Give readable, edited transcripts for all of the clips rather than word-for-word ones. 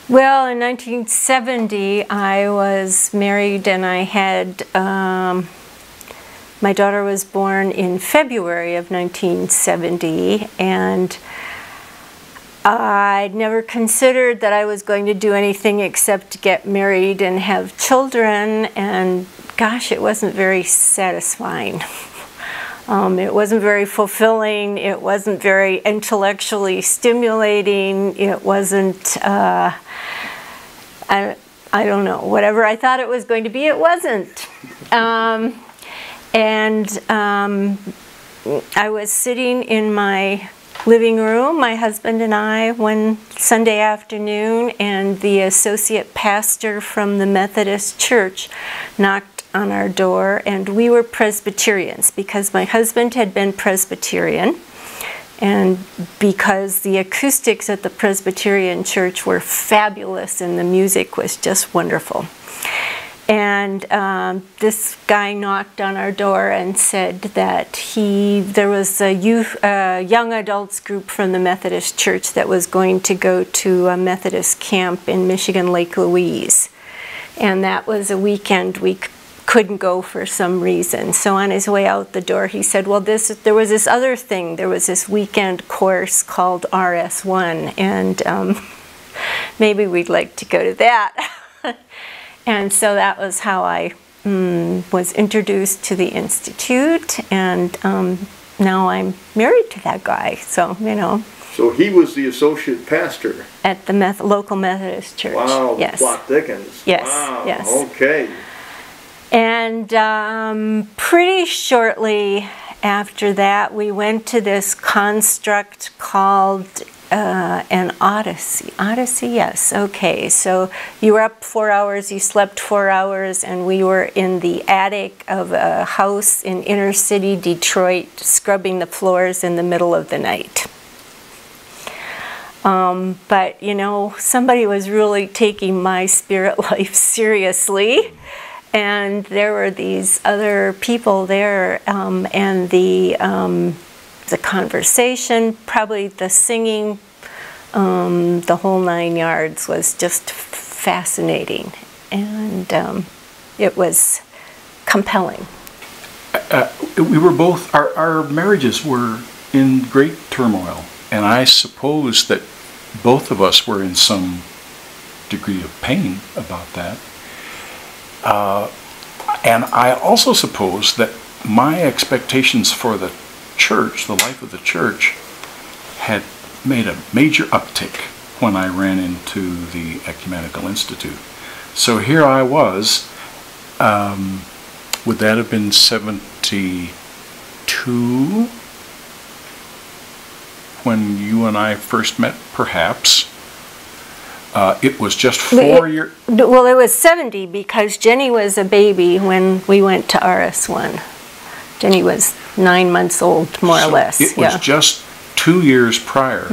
Well, in 1970, I was married and I had, my daughter was born in February of 1970, and I'd never considered that I was going to do anything except get married and have children, and gosh, it wasn't very satisfying. It wasn't very fulfilling, it wasn't very intellectually stimulating, it wasn't, I don't know, whatever I thought it was going to be, it wasn't. I was sitting in my living room, my husband and I, one Sunday afternoon, and the associate pastor from the Methodist church knocked on our door, and we were Presbyterians because my husband had been Presbyterian, and because the acoustics at the Presbyterian church were fabulous and the music was just wonderful. And this guy knocked on our door and said that there was a young adults group from the Methodist church that was going to go to a Methodist camp in Michigan Lake Louise, and that was a weekend we couldn't go for some reason. So on his way out the door, he said, well, there was this other thing. There was this weekend course called RS1, and maybe we'd like to go to that. And so that was how I was introduced to the Institute, and now I'm married to that guy, so, you know. So he was the associate pastor? At the local Methodist church. Wow, yes. Plot Dickens. Yes, wow, yes. Okay. And pretty shortly after that, we went to this construct called an Odyssey. Odyssey, yes, okay. So you were up 4 hours, you slept 4 hours, and we were in the attic of a house in inner city Detroit, scrubbing the floors in the middle of the night. But, you know, somebody was really taking my spirit life seriously. And there were these other people there, and the conversation, probably the singing, the whole 9 yards was just fascinating, and it was compelling. We were both, our marriages were in great turmoil, and I suppose that both of us were in some degree of pain about that. And I also suppose that my expectations for the church, the life of the church, had made a major uptick when I ran into the Ecumenical Institute. So here I was, would that have been 72 when you and I first met, perhaps? It was just 4 years. Well, it was 70 because Jenny was a baby when we went to RS1. Jenny was 9 months old, more or less. It was just 2 years prior.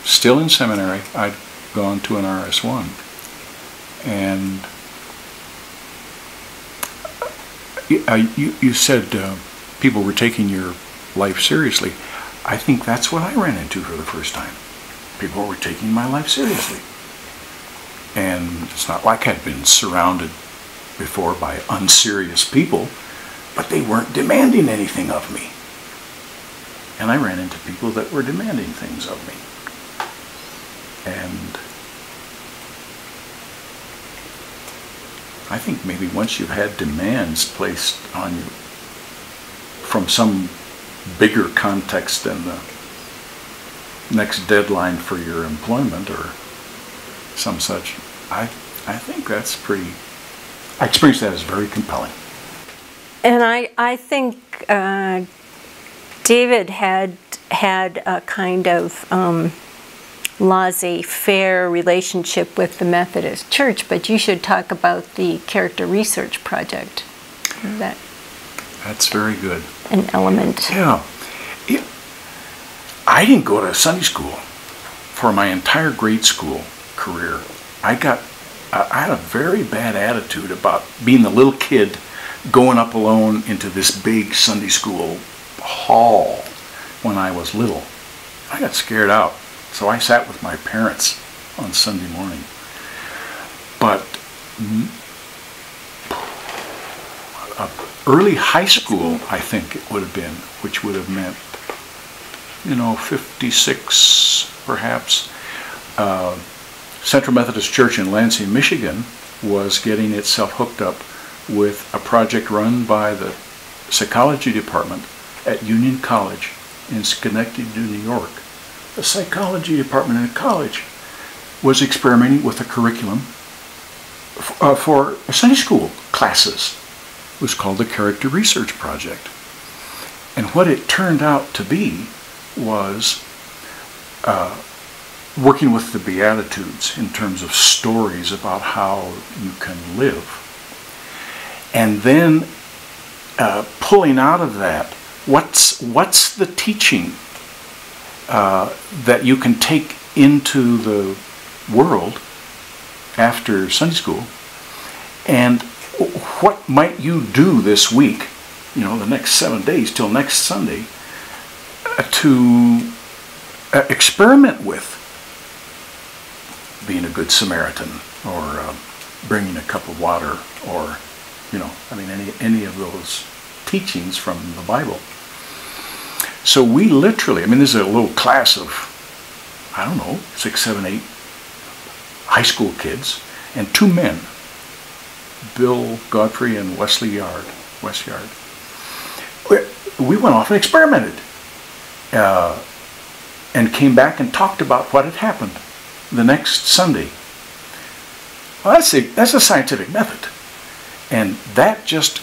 Still in seminary, I'd gone to an RS1. And you said people were taking your life seriously. I think that's what I ran into for the first time. People were taking my life seriously. And it's not like I'd been surrounded before by unserious people, but they weren't demanding anything of me. And I ran into people that were demanding things of me. And I think maybe once you've had demands placed on you from some bigger context than the next deadline for your employment or some such, I think that's pretty, I experienced that as very compelling. And I think David had a kind of laissez-faire relationship with the Methodist Church, but you should talk about the character research project. That's very good. An element. Yeah. I didn't go to Sunday school for my entire grade school career. I had a very bad attitude about being the little kid going up alone into this big Sunday school hall when I was little. I got scared out, so I sat with my parents on Sunday morning. early high school, I think it would have been, which would have meant, 56 perhaps. Central Methodist Church in Lansing, Michigan was getting itself hooked up with a project run by the psychology department at Union College in Schenectady, New York. The psychology department in college was experimenting with a curriculum for Sunday school classes. It was called the Character Research Project. And what it turned out to be was working with the Beatitudes in terms of stories about how you can live. And then pulling out of that, what's the teaching that you can take into the world after Sunday school, and what might you do this week, the next 7 days till next Sunday, to experiment with being a good Samaritan, or bringing a cup of water, or any of those teachings from the Bible. So we literally, this is a little class of, 6, 7, 8 high school kids, and 2 men, Bill Godfrey and Wes Yard. We went off and experimented, and came back and talked about what had happened the next Sunday. Well, that's a scientific method, and that just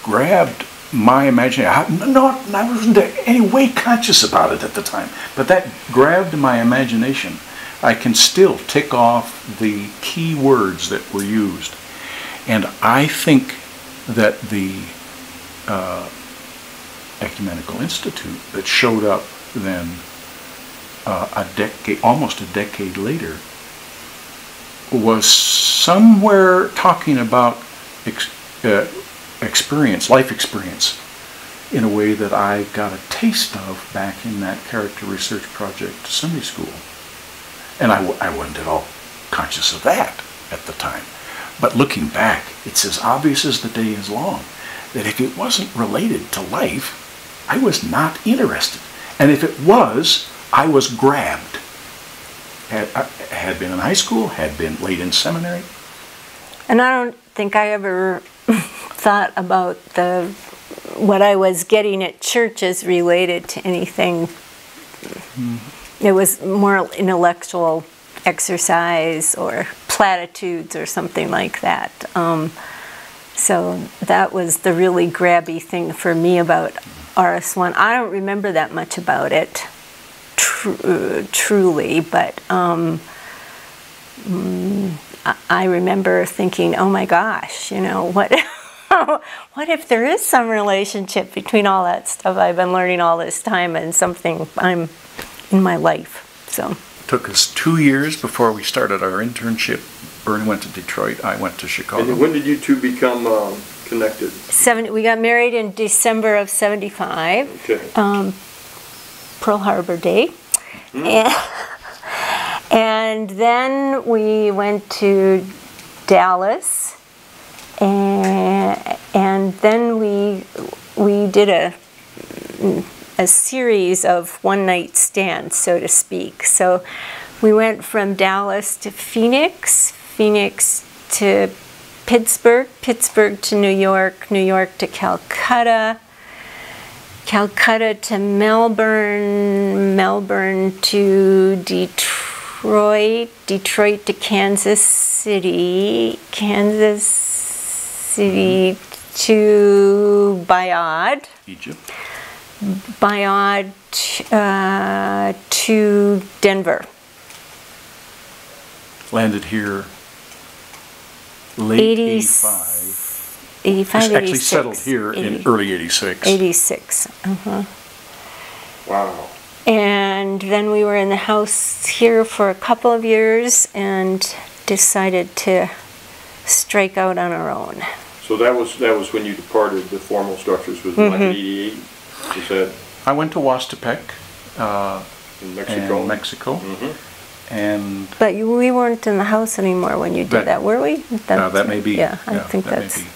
grabbed my imagination. I wasn't in any way conscious about it at the time, but that grabbed my imagination. I can still tick off the key words that were used. And I think that the Ecumenical Institute that showed up then almost a decade later, was somewhere talking about life experience, in a way that I got a taste of back in that Character Research Project Sunday school. And I wasn't at all conscious of that at the time. But looking back, it's as obvious as the day is long that if it wasn't related to life, I was not interested. And if it was, I was grabbed. Had been in high school, had been late in seminary. And I don't think I ever thought about what I was getting at church as related to anything. It was more intellectual exercise or platitudes or something like that. So that was the really grabby thing for me about RS1. I don't remember that much about it, truly, but I remember thinking, oh my gosh, what if there is some relationship between all that stuff I've been learning all this time and something I'm in my life. So it took us 2 years before we started our internship. Burna went to Detroit, I went to Chicago. And when did you two become connected? We got married in December of '75. Okay. Pearl Harbor Day. And then we went to Dallas, and then we did a series of one-night stands, so to speak. So we went from Dallas to Phoenix, Phoenix to Pittsburgh, Pittsburgh to New York, New York to Calcutta, Calcutta to Melbourne, Melbourne to Detroit, Detroit to Kansas City, Kansas City to Bayard, Egypt. Bayard to Denver. Landed here late 85. 85, Actually 86. settled here in early 86. 86. Wow. And then we were in the house here for a couple of years and decided to strike out on our own. So that was when you departed the formal structures, was like 88? Is that I went to Huastepec in Mexico? Mexico. And we weren't in the house anymore when you did that, were we? that may be. Yeah, I think that may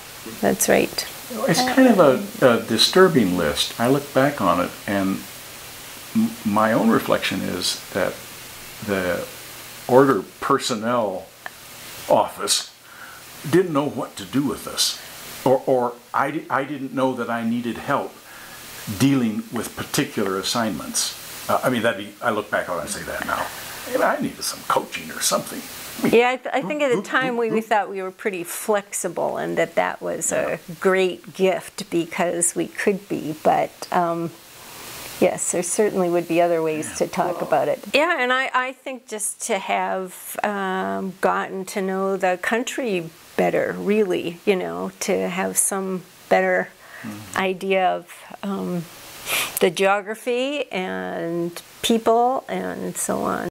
that's right. It's kind of a disturbing list. I look back on it, and my own reflection is that the order personnel office didn't know what to do with us, or I didn't know that I needed help dealing with particular assignments. I mean, I look back on it and say that now. I needed some coaching or something. Yeah, I think at the time we thought we were pretty flexible, and that was a great gift because we could be, but yes, there certainly would be other ways to talk about it. Yeah, and I think just to have gotten to know the country better, really, to have some better idea of the geography and people and so on.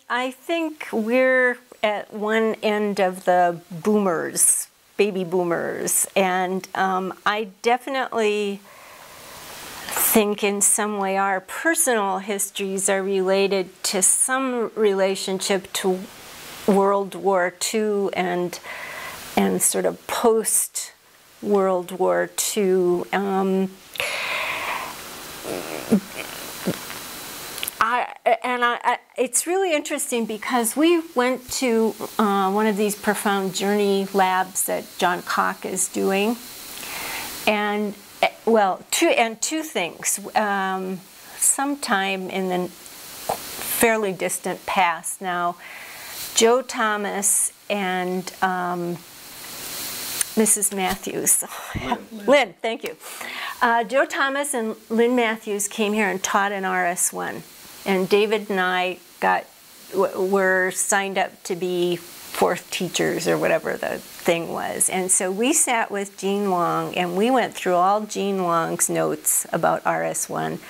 I think we're at one end of the baby boomers, and I definitely think in some way our personal histories are related to some relationship to World War II and sort of post World War II. It's really interesting because we went to one of these profound journey labs that John Koch is doing, and two things. Sometime in the fairly distant past now, Joe Thomas and Mrs. Matthews, Lynn, thank you. Joe Thomas and Lynn Matthews came here and taught in RS1. And David and I were signed up to be fourth teachers or whatever the thing was. And so we sat with Gene Long and we went through all Gene Long's notes about RS1.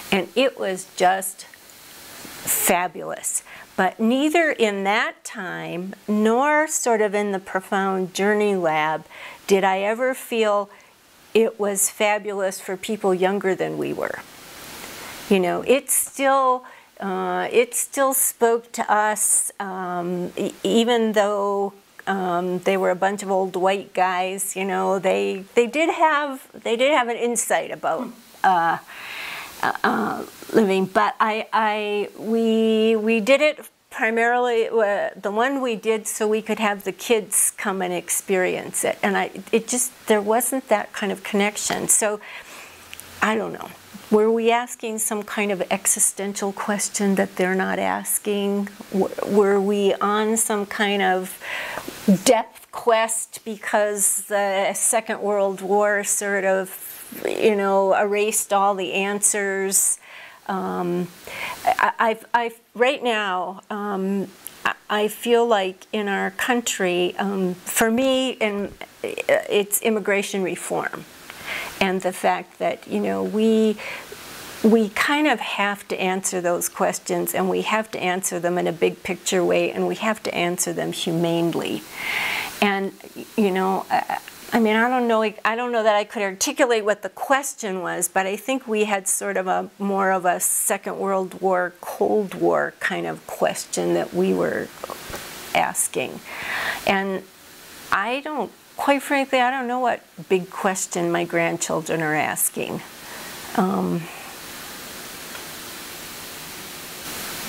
And it was just fabulous. But neither in that time nor sort of in the Profound Journey Lab did I ever feel it was fabulous for people younger than we were. It still spoke to us, even though they were a bunch of old white guys. They did have an insight about living. But we did it primarily. The one we did so we could have the kids come and experience it, and there wasn't that kind of connection. So I don't know. Were we asking some kind of existential question that they're not asking? Were we on some kind of depth quest because the Second World War sort of, erased all the answers? Right now, I feel like in our country, for me, it's immigration reform. And the fact that, we kind of have to answer those questions, and we have to answer them in a big picture way, and we have to answer them humanely. And, I don't know that I could articulate what the question was, but I think we had sort of more of a Second World War, Cold War kind of question that we were asking. And quite frankly, I don't know what big question my grandchildren are asking.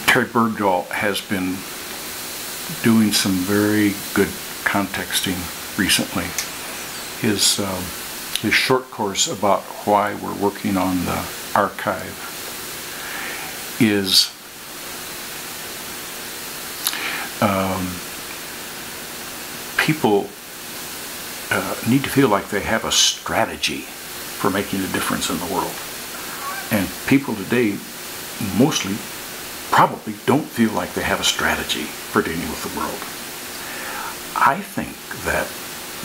Terry Bergdahl has been doing some very good contexting recently. His short course about why we're working on the archive is people need to feel like they have a strategy for making a difference in the world. And people today mostly probably don't feel like they have a strategy for dealing with the world. I think that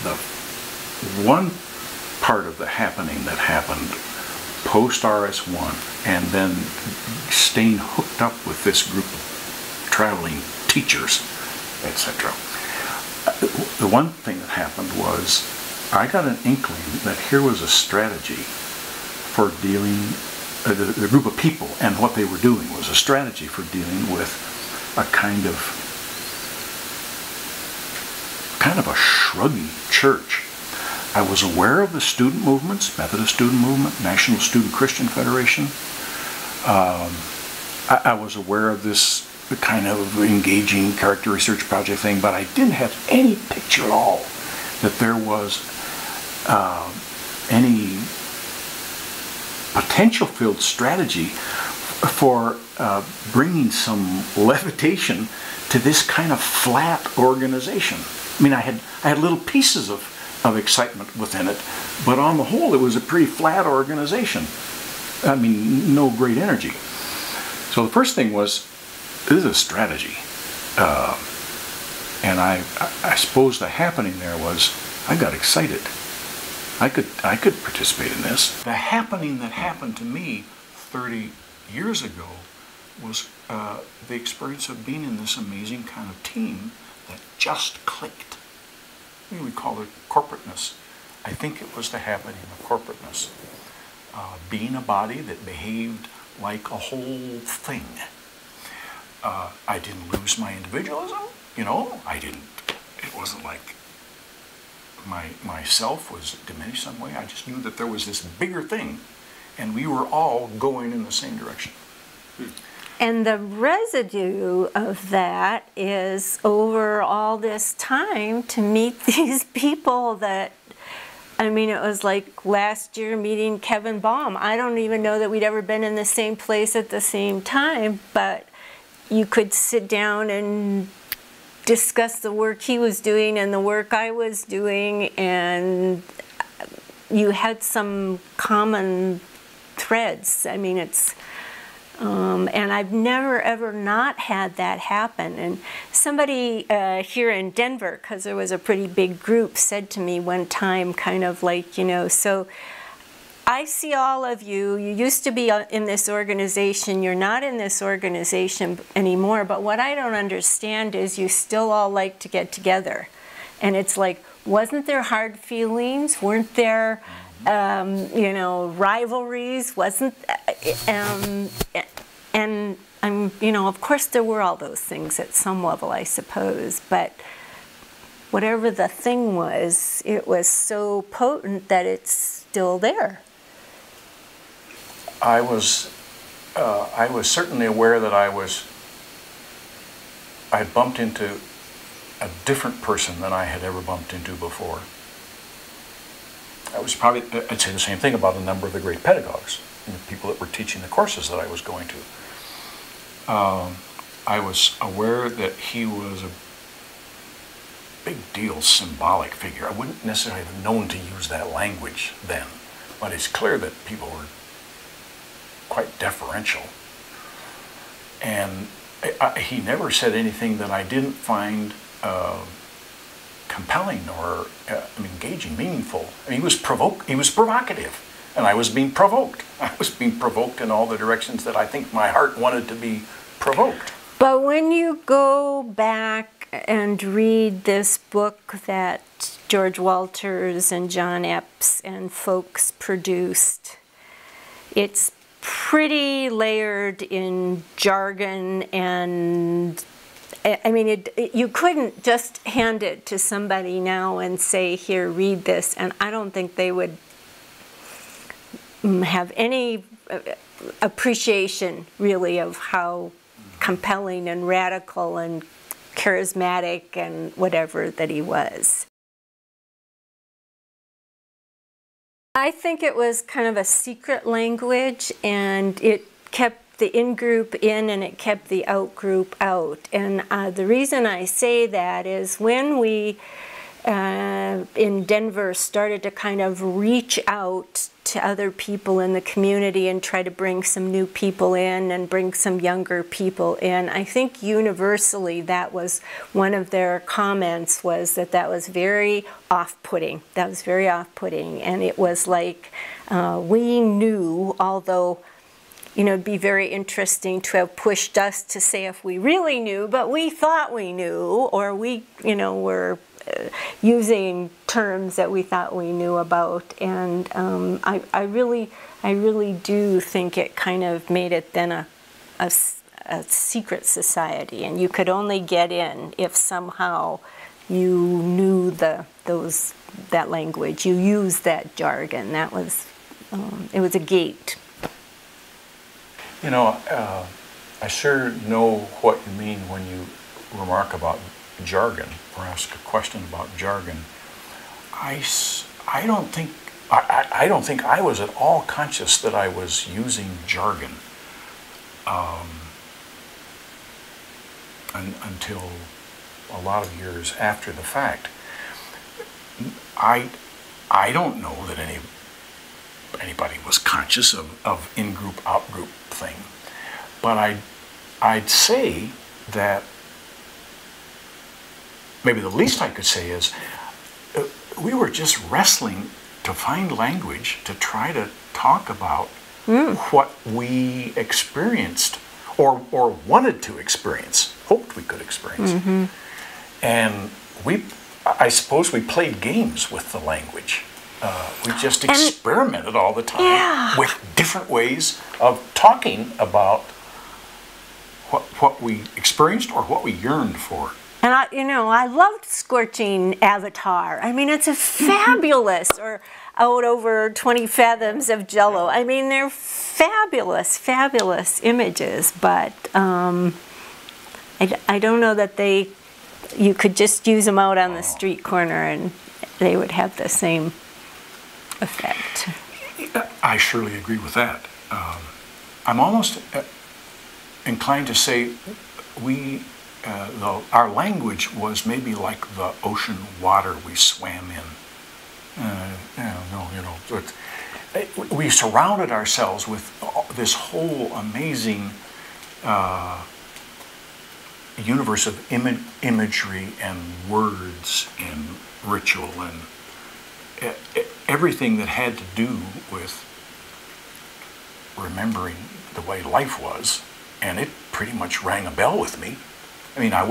the one part of the happening that happened post RS1 and then staying hooked up with this group of traveling teachers, etc. The one thing that happened was I got an inkling that here was a strategy for dealing the group of people and what they were doing was a strategy for dealing with a kind of a shruggy church. I was aware of the student movements, Methodist Student Movement, National Student Christian Federation. I was aware of this kind of engaging character research project thing, but I didn't have any picture at all that there was any potential-filled strategy for bringing some levitation to this kind of flat organization. I mean, I had little pieces of excitement within it, but on the whole, it was a pretty flat organization. I mean, no great energy. So the first thing was, this is a strategy. And I suppose the happening there was, I got excited. I could participate in this. The happening that happened to me 30 years ago was the experience of being in this amazing kind of team that just clicked. We call it corporateness. I think it was the happening of corporateness. Being a body that behaved like a whole thing. I didn't lose my individualism, it wasn't like myself was diminished some way. I just knew that there was this bigger thing, and we were all going in the same direction. And the residue of that is over all this time to meet these people that, I mean, it was like last year meeting Kevin Baum. I don't even know that we'd ever been in the same place at the same time, but you could sit down and discuss the work he was doing and the work I was doing, and you had some common threads. I mean, it's, and I've never ever not had that happen. And somebody here in Denver, because there was a pretty big group, said to me one time, kind of like, so I see all of you. You used to be in this organization. You're not in this organization anymore. But what I don't understand is you still all like to get together. And it's like, wasn't there hard feelings? Weren't there, rivalries? Wasn't, and of course there were all those things at some level, I suppose. But whatever the thing was, it was so potent that it's still there. I was certainly aware that I had bumped into a different person than I had ever bumped into before. I'd say the same thing about a number of the great pedagogues, the people that were teaching the courses that I was going to. I was aware that he was a big deal symbolic figure. I wouldn't necessarily have known to use that language then, but it's clear that people were quite deferential. And he never said anything that I didn't find compelling or engaging, meaningful. I mean, he was provocative, and I was being provoked. I was being provoked in all the directions that I think my heart wanted to be provoked. But when you go back and read this book that George Walters and John Epps and folks produced, it's pretty layered in jargon, and I mean, you couldn't just hand it to somebody now and say, here, read this, and I don't think they would have any appreciation, really, of how compelling and radical and charismatic and whatever that he was. I think it was kind of a secret language, and it kept the in-group in and it kept the out-group out. And the reason I say that is when we in Denver started to kind of reach out to other people in the community and try to bring some new people in and bring some younger people in, I think universally that was one of their comments, was that that was very off-putting. That was very off-putting, and it was like we knew, although it'd be very interesting to have pushed us to say if we really knew, but we thought we knew, or we, were using terms that we thought we knew about, and I really do think it kind of made it then a secret society, and you could only get in if somehow you knew that language, you used that jargon. That was it was a gate. You know, I sure know what you mean when you remark about jargon or ask a question about jargon. I don't think I was at all conscious that I was using jargon until a lot of years after the fact. I don't know that anybody was conscious of in-group, out-group thing, but I'd say that maybe the least I could say is we were just wrestling to find language to try to talk about what we experienced or wanted to experience, hoped we could experience. Mm-hmm. And I suppose we played games with the language. We just experimented all the time with different ways of talking about what we experienced or what we yearned for. And I loved Scorching Avatar. I mean, it's a fabulous, or Out Over 20 Fathoms of Jello. I mean, they're fabulous, fabulous images, but I don't know that you could just use them out on the street corner and they would have the same effect. I surely agree with that. I'm almost inclined to say our language was maybe like the ocean water we swam in. We surrounded ourselves with this whole amazing universe of imagery and words and ritual and everything that had to do with remembering the way life was, and it pretty much rang a bell with me. I mean, I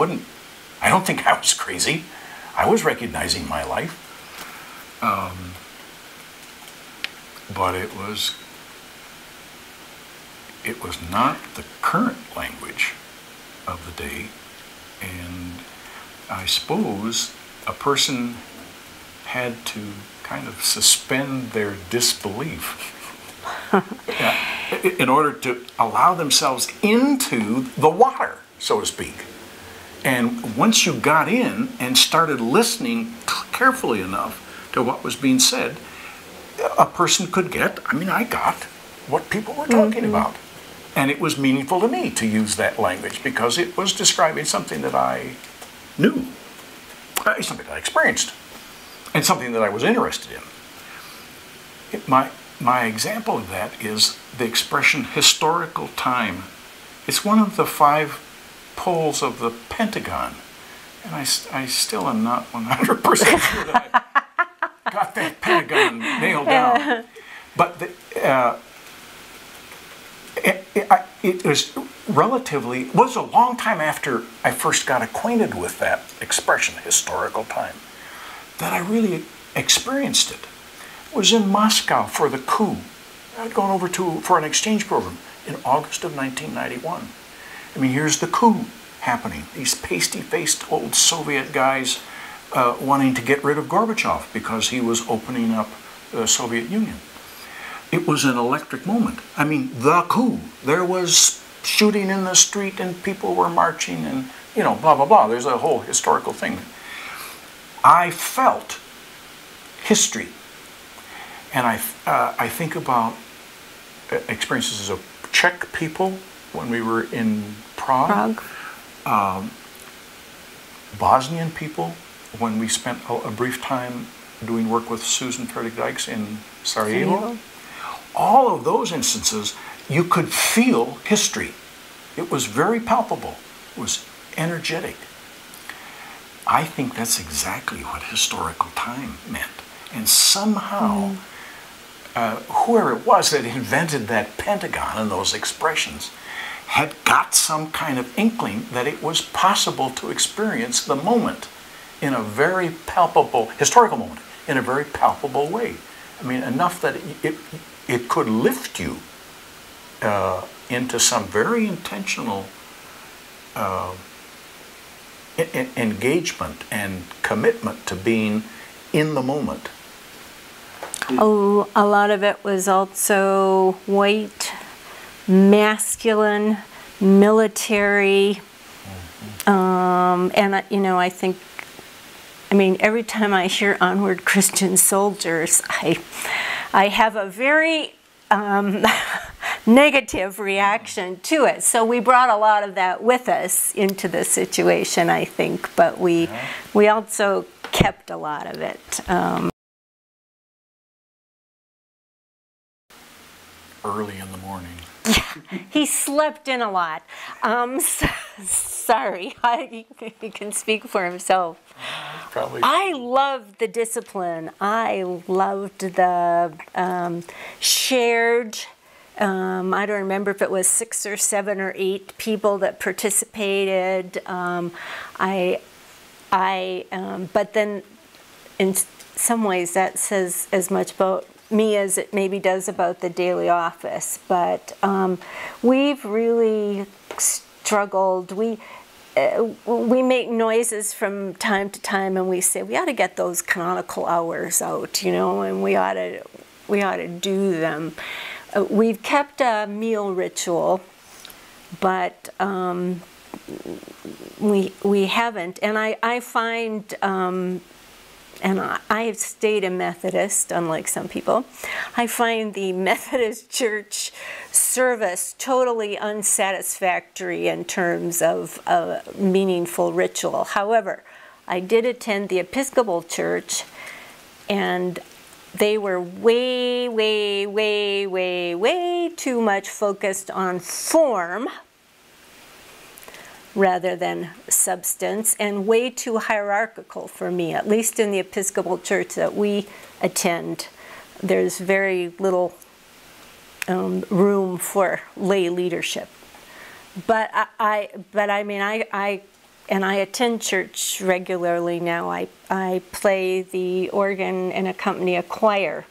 don't think I was crazy. I was recognizing my life. But it was not the current language of the day, and I suppose a person had to kind of suspend their disbelief in order to allow themselves into the water, so to speak. And once you got in and started listening carefully enough to what was being said, a person could get, I got what people were talking about. And it was meaningful to me to use that language because it was describing something that I knew, something that I experienced, and something that I was interested in. My example of that is the expression historical time. It's one of the 5 poles of the Pentagon, and I still am not 100% sure that I got that Pentagon nailed down. But it was a long time after I first got acquainted with that expression, historical time, that I really experienced it. It was in Moscow for the coup. I'd gone over for an exchange program in August of 1991. Here's the coup happening. These pasty-faced old Soviet guys wanting to get rid of Gorbachev because he was opening up the Soviet Union. It was an electric moment. The coup. There was shooting in the street and people were marching and, blah, blah, blah. There's a whole historical thing. I felt history. And I think about experiences of Czech people when we were in Prague. Bosnian people when we spent a brief time doing work with Susan Fertig-Dykes in Sarajevo. All of those instances, you could feel history. It was very palpable. It was energetic. I think that's exactly what historical time meant. And somehow, whoever it was that invented that Pentagon and those expressions had got some kind of inkling that it was possible to experience the moment in a very palpable, historical moment, in a very palpable way. I mean, enough that it could lift you into some very intentional engagement and commitment to being in the moment. A lot of it was also white, masculine, military, and I think, every time I hear Onward Christian Soldiers, I have a very negative reaction to it. So we brought a lot of that with us into the situation, I think, but we also kept a lot of it. Early in the morning. Yeah, he slept in a lot. Sorry, he can speak for himself. Probably. I loved the discipline. I loved the shared. I don't remember if it was 6 or 7 or 8 people that participated. But then, in some ways, that says as much about me as it maybe does about the daily office. But we've really struggled. We make noises from time to time, and we say we ought to get those canonical hours out, and we ought to do them. We've kept a meal ritual, but we haven't. And I find, and I've stayed a Methodist, unlike some people, I find the Methodist Church service totally unsatisfactory in terms of a meaningful ritual. However, I did attend the Episcopal Church, and they were way, way, way, way, way too much focused on form rather than substance, and way too hierarchical for me, at least in the Episcopal Church that we attend. There's very little room for lay leadership. But I attend church regularly now. I play the organ and accompany a choir,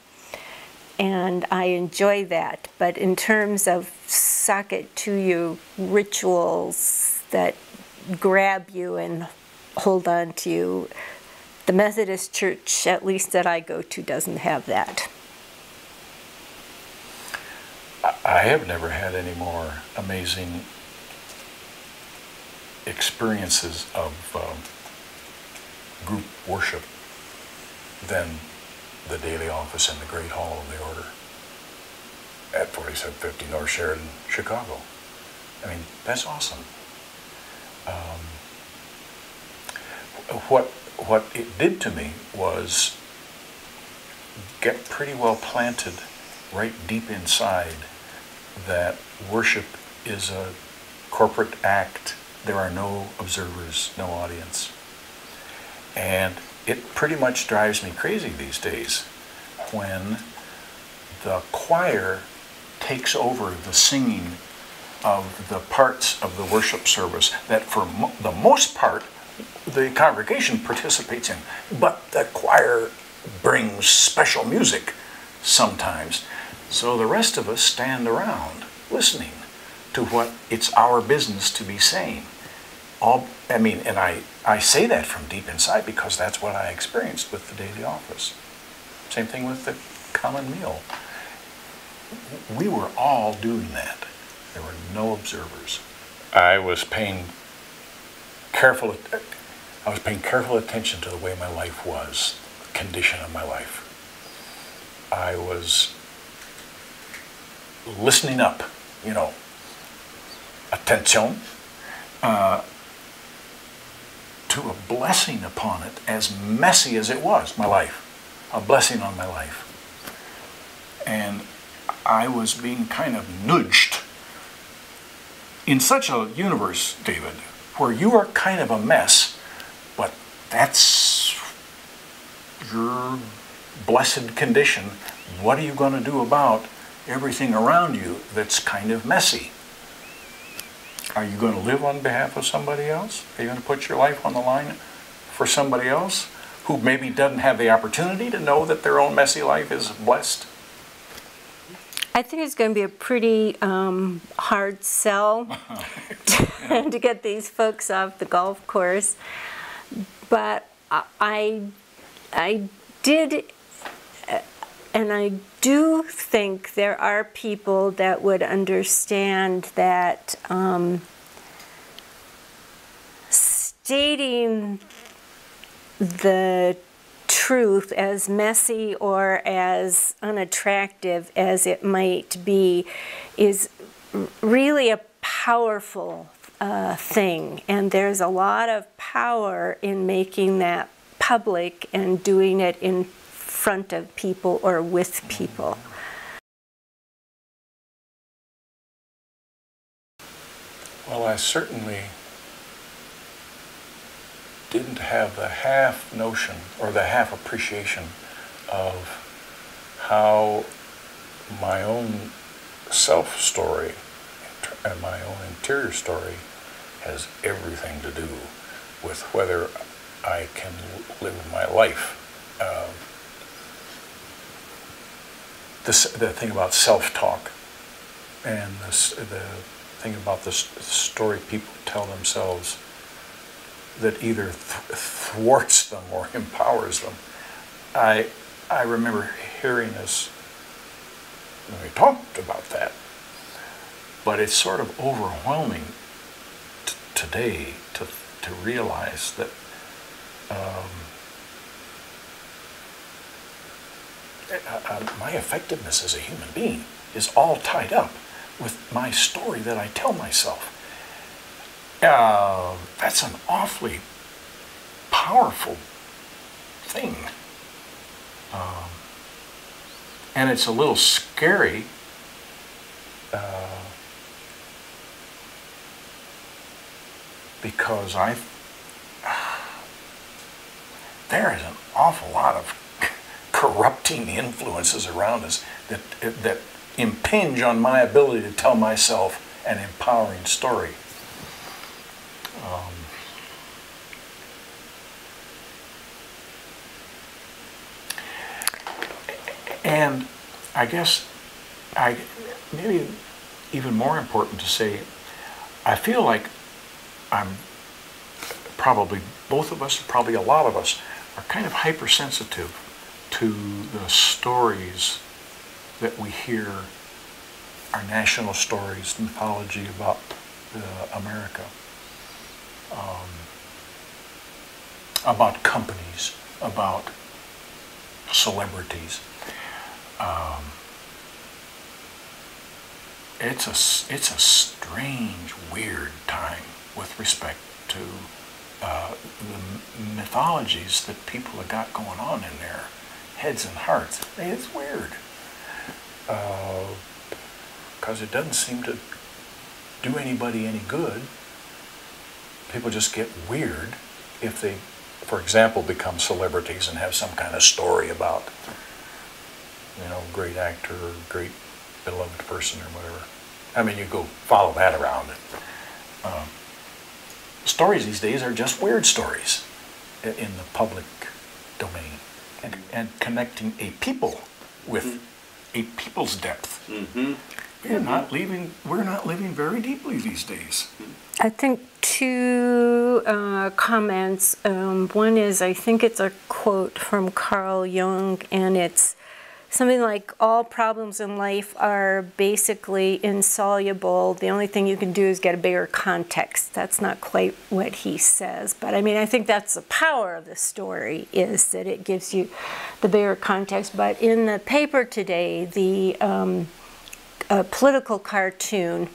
and I enjoy that. But in terms of sock it to you rituals that grab you and hold on to you, the Methodist Church, at least that I go to, doesn't have that. I have never had any more amazing experiences of group worship than the daily office in the Great Hall of the Order at 4750 North Sheridan, Chicago. I mean, that's awesome. What it did to me was get pretty well planted right deep inside that worship is a corporate act. There are no observers, no audience. And it pretty much drives me crazy these days when the choir takes over the singing of the parts of the worship service that for the most part the congregation participates in, but the choir brings special music sometimes. So the rest of us stand around listening to what it's our business to be saying. And I say that from deep inside because that's what I experienced with the daily office. Same thing with the common meal. We were all doing that. There were no observers. I was paying careful attention to the way my life was, the condition of my life. I was listening up, attention, to a blessing upon it, as messy as it was, my life, a blessing on my life. And I was being kind of nudged in such a universe, David, where you are kind of a mess, but that's your blessed condition. What are you going to do about everything around you that's kind of messy? Are you going to live on behalf of somebody else? Are you going to put your life on the line for somebody else who maybe doesn't have the opportunity to know that their own messy life is blessed? I think it's going to be a pretty hard sell to get these folks off the golf course. But I did, and I do think there are people that would understand that stating the truth, as messy or as unattractive as it might be, is really a powerful thing, and there's a lot of power in making that public and doing it in front of people or with people. Well, I certainly didn't have the half notion or the half appreciation of how my own self story and my own interior story has everything to do with whether I can live my life. The thing about self-talk and the thing about the story people tell themselves that either thwarts them or empowers them. I remember hearing this when we talked about that, but it's sort of overwhelming today to realize that my effectiveness as a human being is all tied up with my story that I tell myself. That's an awfully powerful thing. And it's a little scary because there is an awful lot of corrupting influences around us that impinge on my ability to tell myself an empowering story. And I guess maybe even more important to say, I feel like I'm probably, both of us, probably a lot of us, are kind of hypersensitive to the stories that we hear, our national stories, mythology about America, about companies, about celebrities. It's a strange, weird time with respect to the mythologies that people have got going on in their heads and hearts. It's weird. Because it doesn't seem to do anybody any good. People just get weird if they, for example, become celebrities and have some kind of story about, great actor or great beloved person or whatever. I mean, you go follow that around. Stories these days are just weird stories in the public domain, and connecting a people with a people's depth. Mm-hmm. We're not living very deeply these days. I think two comments. One is, I think it's a quote from Carl Jung, and it's something like, all problems in life are basically insoluble. The only thing you can do is get a bigger context. That's not quite what he says, but I mean, I think that's the power of the story, is that it gives you the bigger context. But in the paper today, the political cartoon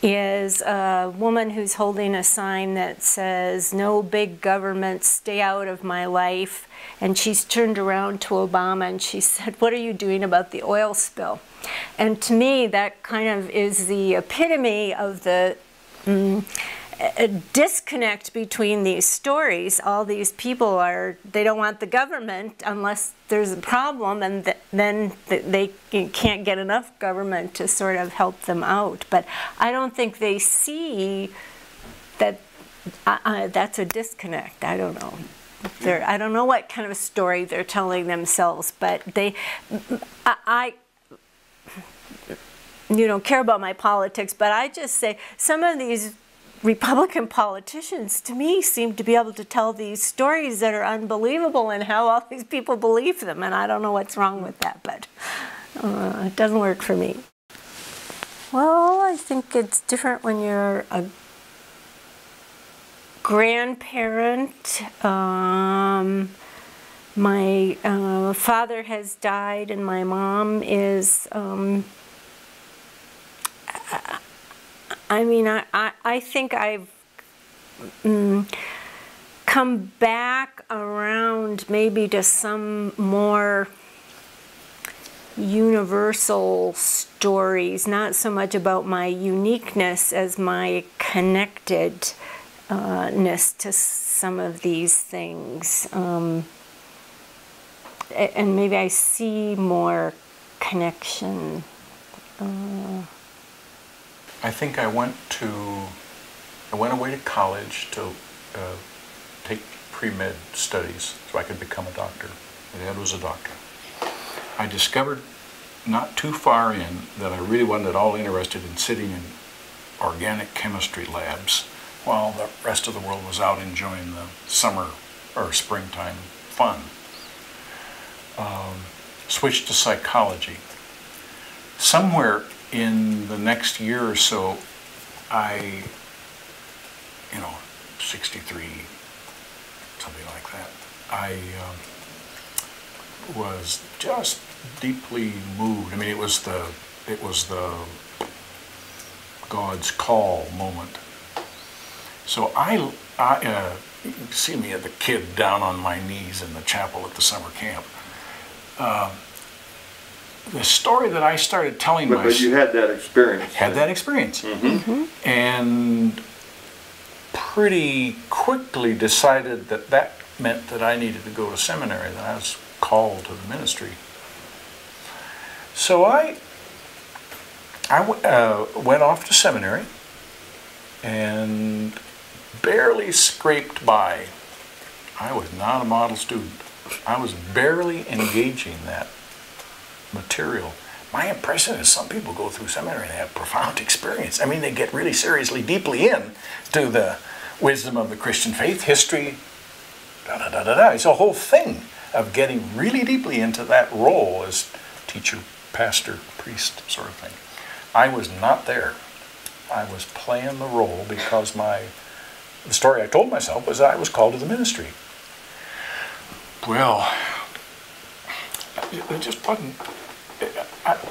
is a woman who's holding a sign that says, "No big government, stay out of my life." And she's turned around to Obama and she said, "What are you doing about the oil spill?" And to me, that kind of is the epitome of the disconnect between these stories. All these people they don't want the government unless there's a problem, and then they can't get enough government to sort of help them out. But I don't think they see that that's a disconnect. I don't know. I don't know what kind of a story they're telling themselves, but I you don't care about my politics, but I just say some of these Republican politicians, to me, seem to be able to tell these stories that are unbelievable and how all these people believe them, and I don't know what's wrong with that, but it doesn't work for me. Well, I think it's different when you're a grandparent. My father has died, and my mom is, I think I've come back around maybe to some more universal stories, not so much about my uniqueness as my connectedness to some of these things. And maybe I see more connection. I think I went away to college to take pre-med studies so I could become a doctor. My dad was a doctor. I discovered not too far in that I really wasn't at all interested in sitting in organic chemistry labs while the rest of the world was out enjoying the summer or springtime fun. Switched to psychology. Somewhere in the next year or so, 63, something like that, I was just deeply moved. I mean, it was the God's call moment. So you can see me as a kid down on my knees in the chapel at the summer camp. The story that I started telling myself... But you had that experience. Had that experience. Mm-hmm. Mm-hmm. And pretty quickly decided that meant that I needed to go to seminary, that I was called to the ministry. So I went off to seminary and barely scraped by. I was not a model student. I was barely engaging that material. My impression is some people go through seminary and they have profound experience. I mean, they get really seriously, deeply in to the wisdom of the Christian faith, history, It's a whole thing of getting really deeply into that role as teacher, pastor, priest sort of thing. I was not there. I was playing the role because the story I told myself was that I was called to the ministry. Well, it just wasn't,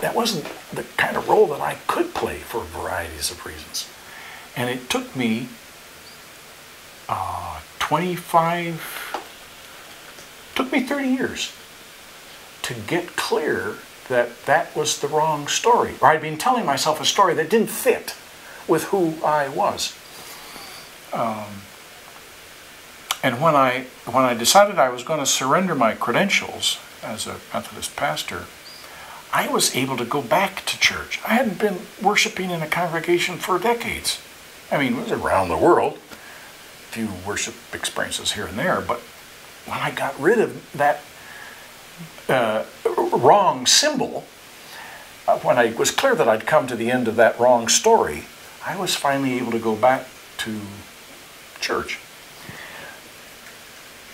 that wasn't the kind of role that I could play for varieties of reasons. And it took me 30 years to get clear that that was the wrong story. Or I'd been telling myself a story that didn't fit with who I was. And when I decided I was going to surrender my credentials as a Methodist pastor, I was able to go back to church. I hadn't been worshiping in a congregation for decades. I mean, it was around the world, a few worship experiences here and there, but when I got rid of that wrong symbol, when I was clear that I'd come to the end of that wrong story, I was finally able to go back to church.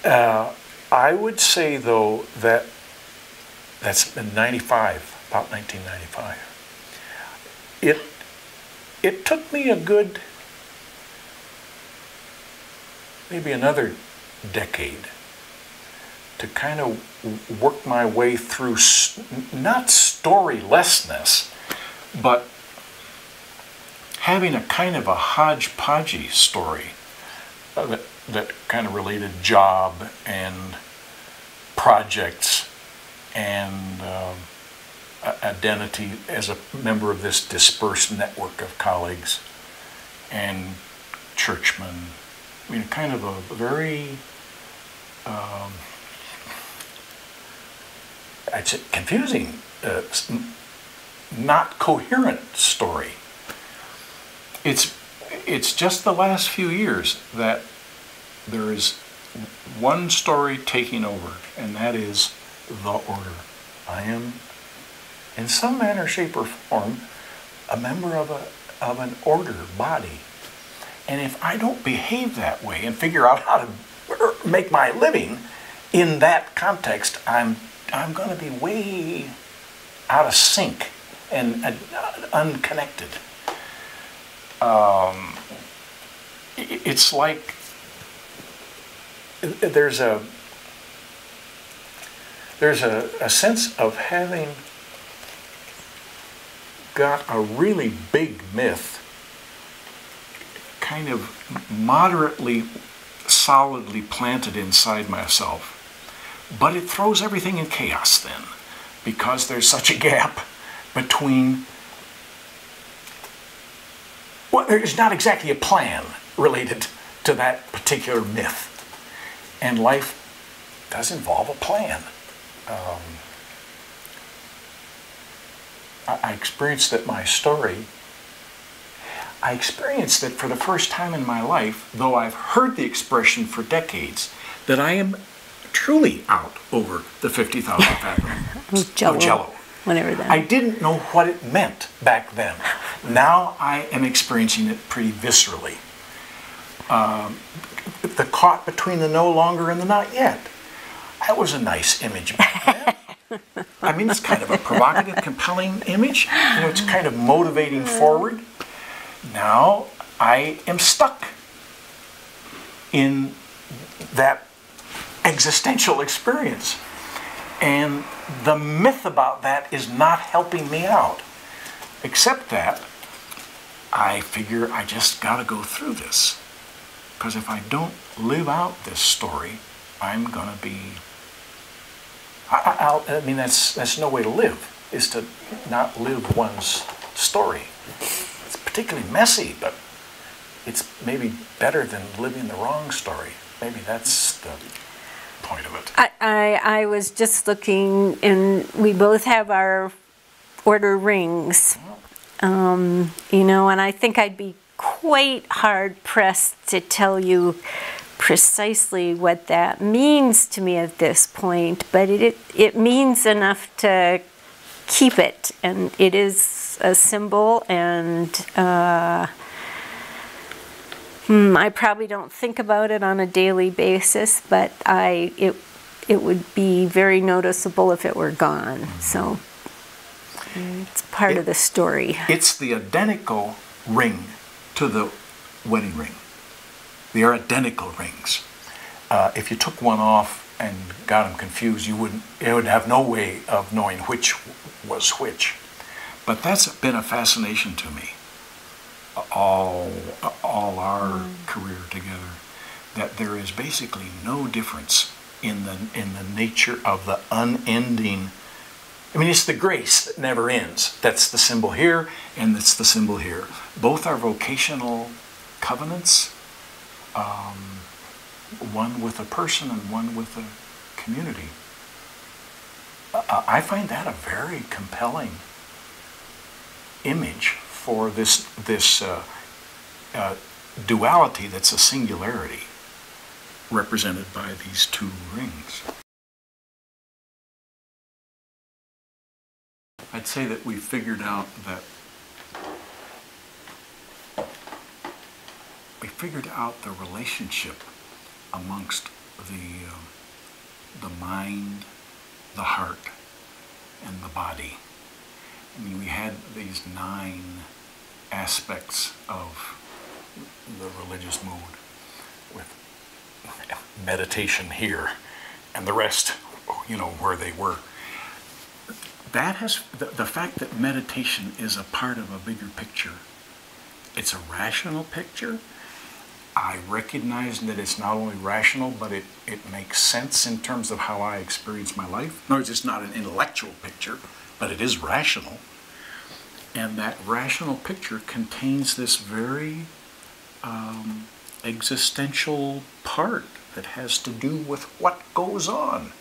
I would say, though, that that's in about 1995. It took me a good, maybe another decade to kind of work my way through, not storylessness, but having a kind of a hodgepodgey story that kind of related job and projects and identity as a member of this dispersed network of colleagues and churchmen. I mean, kind of a very it's confusing, not coherent story. It's just the last few years that there is one story taking over, and that is the order. I am, in some manner, shape, or form, a member of an order body. And if I don't behave that way and figure out how to make my living in that context, I'm going to be way out of sync and unconnected. It's like there's a sense of having got a really big myth kind of moderately solidly planted inside myself, but it throws everything in chaos then, because there's such a gap between, well, there's not exactly a plan related to that particular myth, and life does involve a plan. I experienced that I experienced that for the first time in my life, though I've heard the expression for decades, that I am truly out over the 50,000 fathoms of Jello. Whatever that. I didn't know what it meant back then. Now I am experiencing it pretty viscerally. The caught between the no longer and the not yet. That was a nice image back then. I mean, it's kind of a provocative, compelling image. You know, it's kind of motivating forward. Now I am stuck in that existential experience. And the myth about that is not helping me out. Except that I figure I just got to go through this. Because if I don't live out this story, I'm going to be... I mean, that's no way to live, is to not live one's story. It's particularly messy, but it's maybe better than living the wrong story. Maybe that's the point of it. I was just looking, and we both have our order rings, you know, and I think I'd be quite hard-pressed to tell you precisely what that means to me at this point, but it means enough to keep it, and it is a symbol, and I probably don't think about it on a daily basis, but it would be very noticeable if it were gone. So it's part of the story. It's the identical ring to the wedding ring. They are identical rings. If you took one off and got them confused, you would have no way of knowing which was which. But that's been a fascination to me all our career together, that there is basically no difference in the nature of the unending. I mean, it's the grace that never ends. That's the symbol here, and that's the symbol here. Both are vocational covenants, one with a person and one with a community. I find that a very compelling image for this duality that's a singularity, represented by these two rings. I'd say that we figured out the relationship amongst the mind, the heart, and the body. I mean, we had these 9 aspects of the religious mood, with meditation here, and the rest, you know, where they were. That has the fact that meditation is a part of a bigger picture. It's a rational picture. I recognize that it's not only rational, but it makes sense in terms of how I experience my life. No, it's just not an intellectual picture, but it is rational. And that rational picture contains this very existential part that has to do with what goes on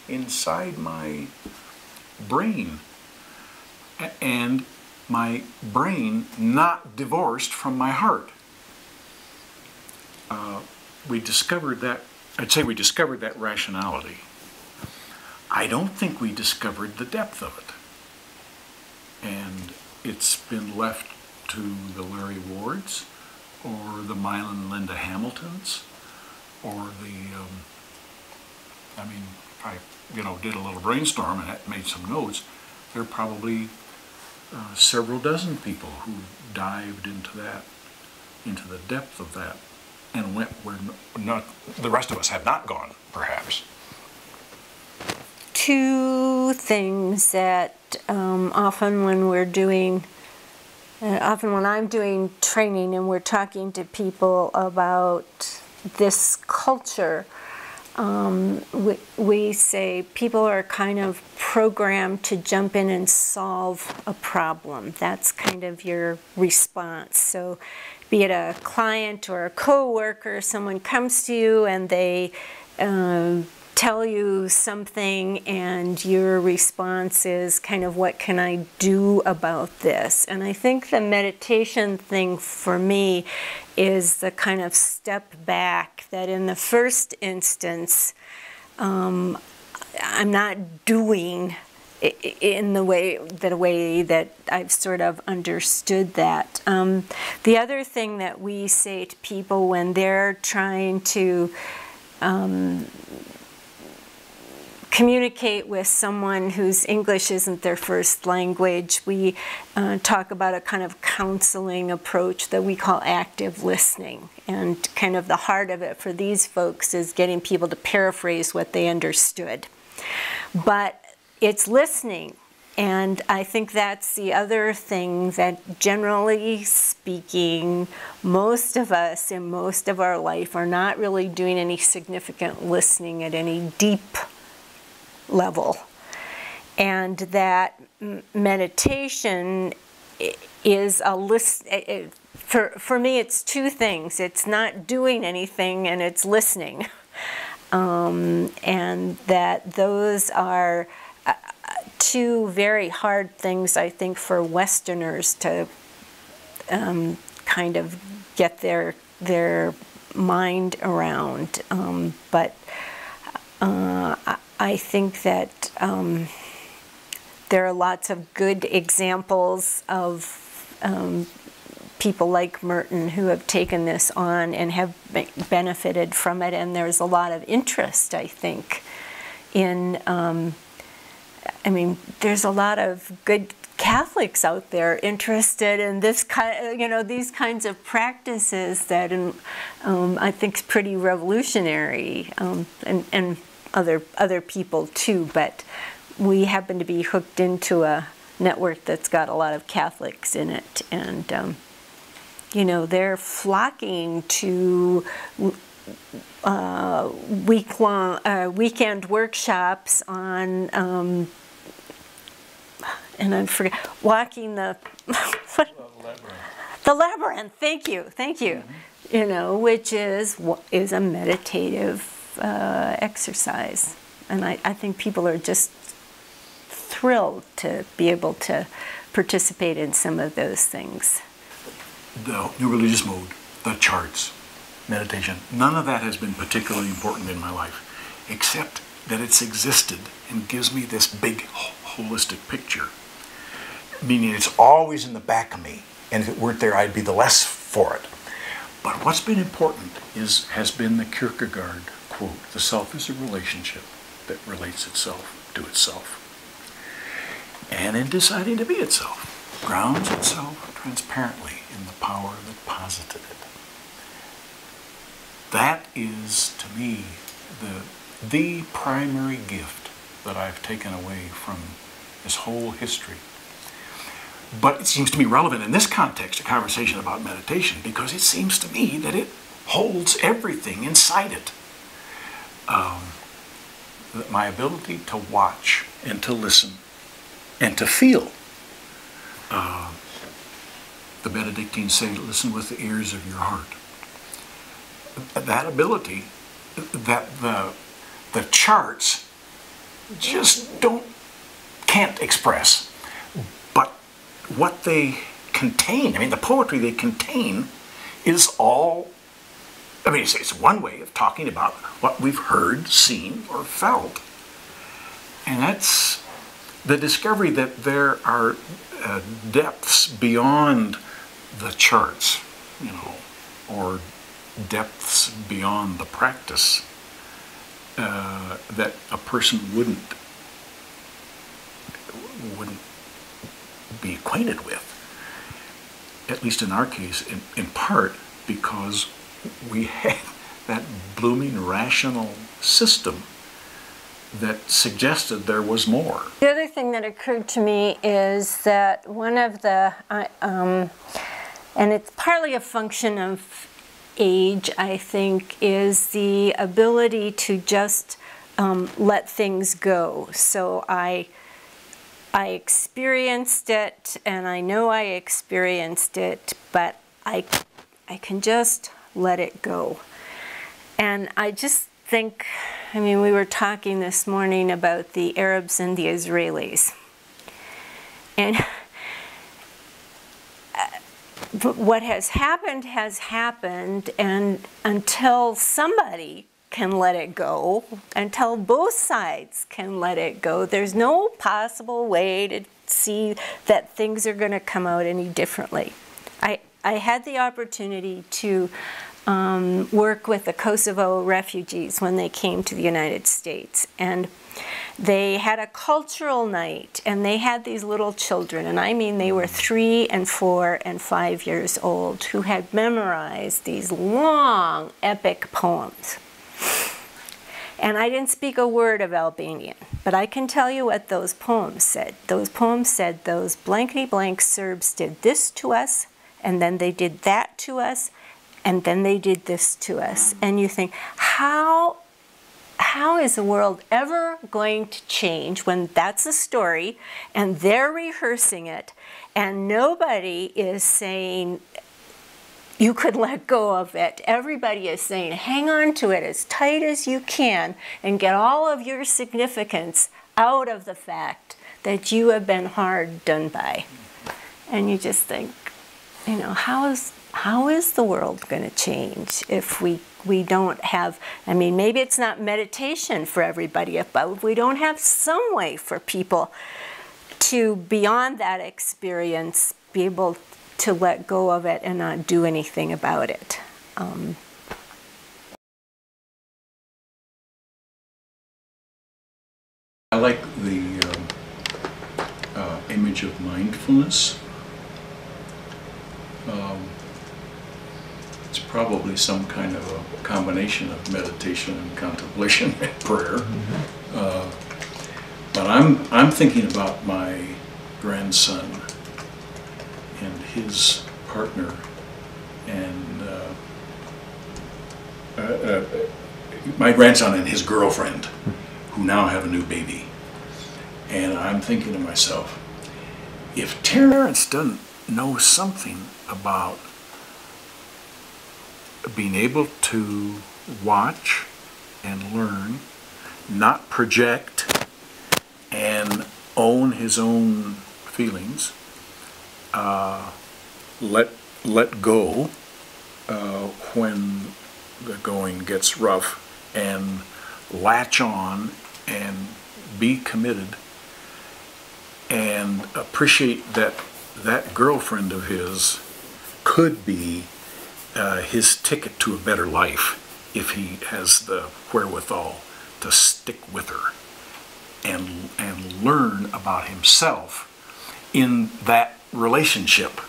inside my brain, and my brain not divorced from my heart. We discovered that I'd say we discovered that rationality. I don't think we discovered the depth of it. And it's been left to the Larry Wards, or the Mylan Linda Hamiltons, or I did a little brainstorm and made some notes. There are probably several dozen people who dived into the depth of that, and went where not the rest of us have not gone, perhaps. Two things that often when I'm doing training and we're talking to people about this culture, we say people are kind of programmed to jump in and solve a problem. That's kind of your response. So be it a client or a coworker, someone comes to you and they tell you something, and your response is kind of, what can I do about this? And I think the meditation thing for me is the kind of step back, that in the first instance, I'm not doing in the way that I've sort of understood that. The other thing that we say to people when they're trying to communicate with someone whose English isn't their first language, we talk about a kind of counseling approach that we call active listening. And kind of the heart of it for these folks is getting people to paraphrase what they understood. But it's listening. And I think that's the other thing, that generally speaking, most of us in most of our life are not really doing any significant listening at any deep level, and that meditation is a list. For me, it's two things. It's not doing anything, and it's listening, and that those are two very hard things, I think, for Westerners to kind of get their mind around. But I think that there are lots of good examples of people like Merton who have taken this on and have benefited from it, and there's a lot of interest, I think, in, there's a lot of good Catholics out there interested in this kind, these kinds of practices that I think is pretty revolutionary, and other people too, but we happen to be hooked into a network that's got a lot of Catholics in it, and they're flocking to weekend workshops on and I forget, walking the the labyrinth. Thank you. Mm-hmm. Which is a meditative exercise, and I think people are just thrilled to be able to participate in some of those things. The new religious mode, the charts, meditation, none of that has been particularly important in my life, except that it's existed and gives me this big holistic picture, meaning it's always in the back of me, and if it weren't there, I'd be the less for it. But what's been important has been the Kierkegaard quote, "The self is a relationship that relates itself to itself. And in deciding to be itself, grounds itself transparently in the power that posited it." That is, to me, the primary gift that I've taken away from this whole history. But it seems to me relevant in this context, a conversation about meditation, because it seems to me that it holds everything inside it. My ability to watch and to listen and to feel. The Benedictines say, listen with the ears of your heart. That ability, that the charts just can't express. But what they contain, the poetry they contain, is all I mean, it's one way of talking about what we've heard, seen, or felt. And that's the discovery that there are depths beyond the charts, you know, or depths beyond the practice that a person wouldn't be acquainted with. At least in our case, in part because we had that blooming rational system that suggested there was more. The other thing that occurred to me is that one of the, and it's partly a function of age, I think, is the ability to just let things go. So I experienced it, and I know I experienced it, but I can just let it go. And I just think, I mean, we were talking this morning about the Arabs and the Israelis. And what has happened, and until somebody can let it go, until both sides can let it go, there's no possible way to see that things are going to come out any differently. I had the opportunity to work with the Kosovo refugees when they came to the United States, and they had a cultural night, and they had these little children, and I mean they were 3 and 4 and 5 years old, who had memorized these long epic poems. And I didn't speak a word of Albanian, but I can tell you what those poems said. Those poems said, those blankety blank Serbs did this to us, and then they did that to us, and then they did this to us. And you think, how is the world ever going to change when that's a story, and they're rehearsing it, and nobody is saying, you could let go of it. Everybody is saying, hang on to it as tight as you can and get all of your significance out of the fact that you have been hard done by. And you just think, you know, how is the world going to change if we don't have, I mean, maybe it's not meditation for everybody, but if we don't have some way for people to, beyond that experience, be able to let go of it and not do anything about it. I like the image of mindfulness. It's probably some kind of a combination of meditation and contemplation and prayer. But I'm thinking about my grandson and his partner, and my grandson and his girlfriend, who now have a new baby. And I'm thinking to myself, if Terrence doesn't know something about being able to watch and learn, not project, and own his own feelings, let go when the going gets rough, and latch on and be committed, and appreciate that that girlfriend of his could be his ticket to a better life if he has the wherewithal to stick with her and learn about himself in that relationship.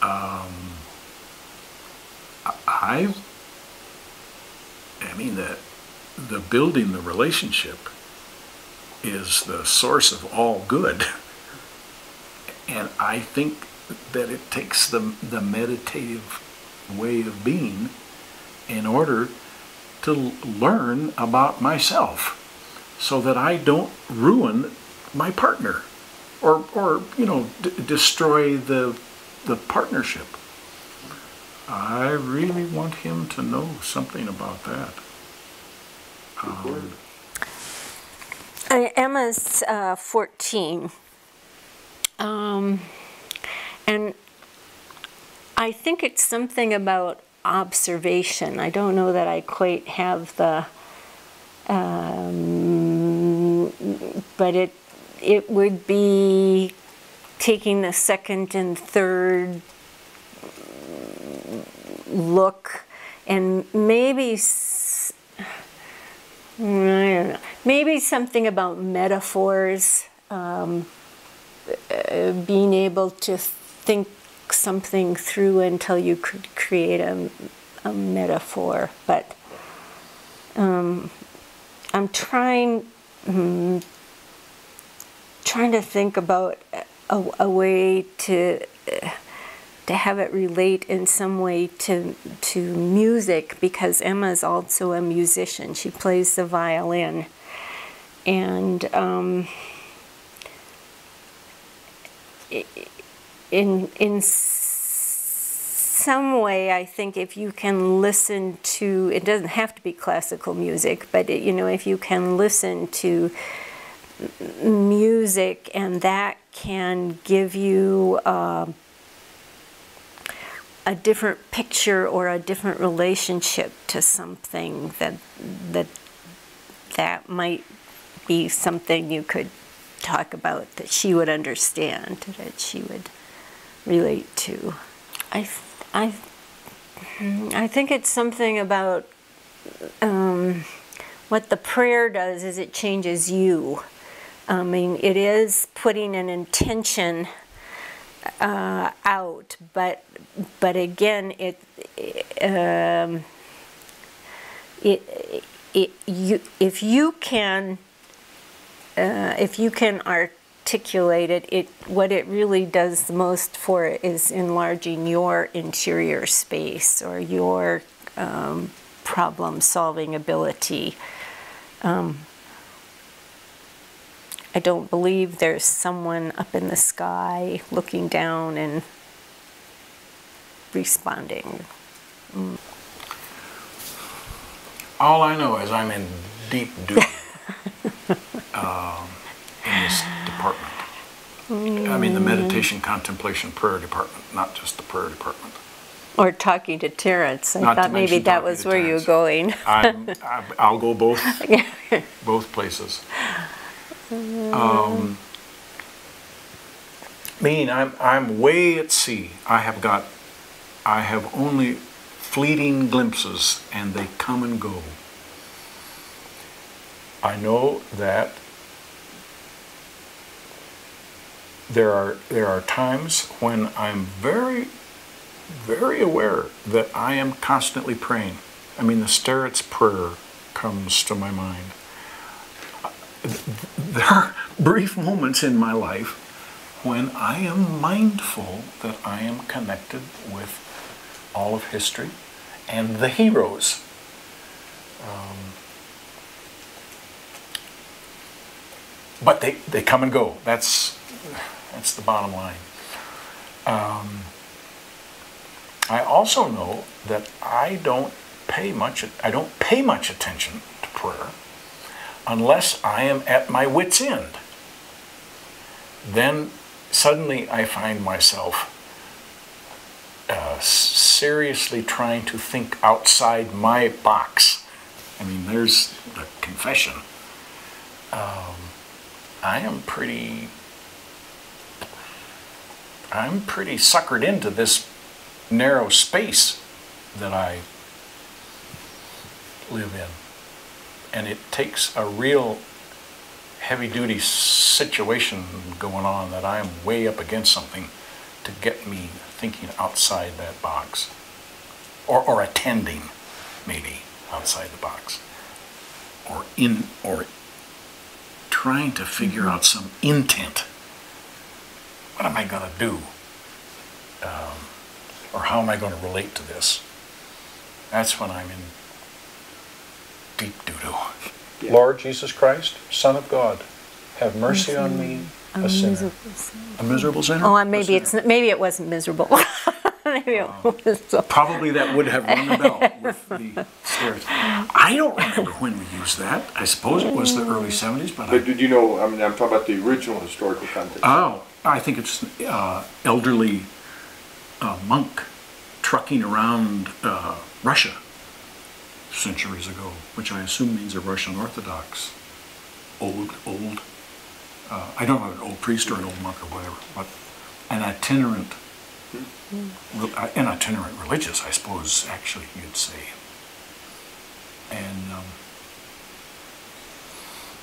I mean that the building the relationship is the source of all good, and I think that it takes the meditative way of being in order to learn about myself, so that I don't ruin my partner or you know, destroy the partnership. I really want him to know something about that. Emma's 14, and I think it's something about observation. I don't know that I quite have the, but it would be taking the second and third look, and maybe, I don't know, maybe something about metaphors, being able to think something through until you could create a metaphor. But I'm trying to think about a way to have it relate in some way to music, because Emma's also a musician. She plays the violin, and in some way, I think if you can listen to, it doesn't have to be classical music, but if you can listen to music, and that can give you a different picture or a different relationship to something, that might be something you could talk about, that she would understand, that she would relate to. I think it's something about what the prayer does is it changes you. I mean, it is putting an intention out, but again, if you can articulate it, what it really does the most for it is enlarging your interior space, or your problem-solving ability. I don't believe there's someone up in the sky looking down and responding. All I know is I'm in deep duty in this department. I mean, the meditation, contemplation, prayer department, not just the prayer department. Or talking to Terrence. I thought maybe that was where you were going. I'll go both places. Meaning I'm way at sea. I have only fleeting glimpses, and they come and go. I know that there are times when I'm very, very aware that I am constantly praying. I mean, the Starrett's prayer comes to my mind. There are brief moments in my life when I am mindful that I am connected with all of history and the heroes. But they come and go. That's the bottom line. I also know that I don't pay much attention to prayer unless I am at my wit's end. Then suddenly I find myself seriously trying to think outside my box. I mean, there's the confession. I'm pretty suckered into this narrow space that I live in. And it takes a real heavy-duty situation going on that I am way up against something to get me thinking outside that box. Or attending, maybe, outside the box. Or trying to figure out some intent. What am I going to do? Or how am I going to relate to this? That's when I'm in deep doo-doo. Yeah. Lord Jesus Christ, Son of God, have mercy on me, a sinner. A miserable sinner? Oh, maybe it wasn't miserable. Maybe it was so. Probably that would have rung a bell with the stairs. I don't remember when we used that. I suppose it was the early 70s, but did you know, I mean, I'm talking about the original historical context. Oh, I think it's elderly monk trucking around Russia centuries ago, which I assume means a Russian Orthodox, old, I don't know, an old priest or an old monk or whatever, but an itinerant religious, I suppose, actually, you'd say. And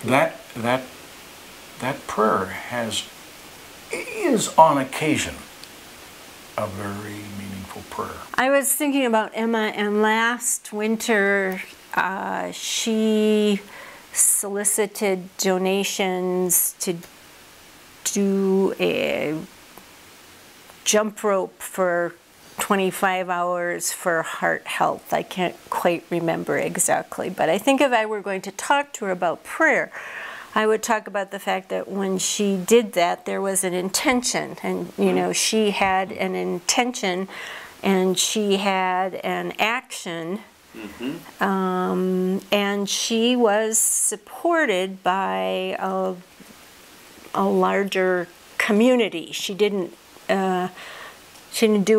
that prayer is on occasion a very meaningful prayer. I was thinking about Emma, and last winter she solicited donations to do a jump rope for 25 hours for heart health. I can't quite remember exactly, but I think if I were going to talk to her about prayer, I would talk about the fact that when she did that, there was an intention, and you know, she had an intention and she had an action, and she was supported by a larger community. She didn't do